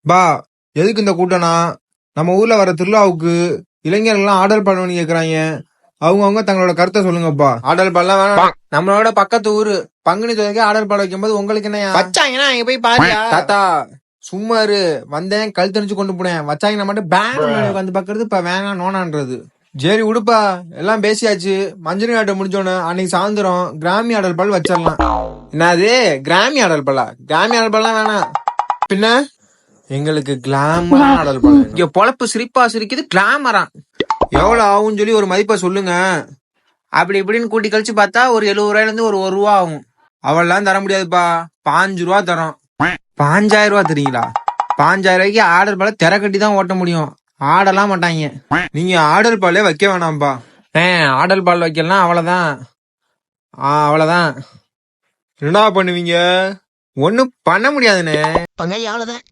பா, எதுக்கு இந்த கூட்டம்னா, நம்ம ஊர்ல வர திருவிழாவுக்கு இளைஞர்கள்லாம் ஆடல் பாடணும்னு கேக்குறாங்க. அவங்க தங்களோட கருத்தை சொல்லுங்கப்பா. ஆடல் பாடலாம் வேணாம். நம்மளோட பக்கத்து ஊரு பங்குனி தொகைக்கு ஆடல் பாட வைக்கும் போது உங்களுக்கு என்ன வச்சாங்கன்னா அங்க போய் பாரு தாத்தா? சும்மா இரு. வந்தேன் கழுத்தணிச்சு கொண்டு போனேன். வச்சாங்கன்னா மட்டும் பேங்க் வந்து பாக்குறது இப்ப வேணாம் நோனான்றது. சரி உடுப்பா, எல்லாம் பேசியாச்சு. மஞ்சள் ஆட்டம் முடிஞ்சோன்னு அன்னைக்கு சாயந்தரம் கிராமி ஆடல் பால் வச்சிடலாம். என்னது கிராமி ஆடல் பாலா? கிராமி ஆடல் பால்லாம் வேணாம். பின்ன எங்களுக்கு கிளாமரா ஆடல் பால். இங்க பொழப்பு சிரிப்பா சிரிக்குது கிளாமரா. எவ்வளவு ஆகும்னு சொல்லி ஒரு மதிப்பை சொல்லுங்க. அப்படி இப்படின்னு கூட்டி கழிச்சு பார்த்தா ஒரு 70 ரூபாயில இருந்து ஒரு ரூபா ஆகும். அவெல்லாம் தர முடியாதுப்பா. 5 ரூபா தரோம். 5000 ரூபா தெரியுங்களா? 5000 ரூபாய்க்கு ஆடல் பால திரை கட்டி தான் ஓட்ட முடியும். ஆடலாம் மாட்டாங்க. நீங்க ஆடல் பாலே வைக்க வேணாம்பா. ஆடல் பால் வைக்கலாம் அவ்வளவுதான். அவ்வளவுதான். என்ன பண்ணுவீங்க? ஒண்ணும் பண்ண முடியாதுன்னு. அவ்வளவுதான்.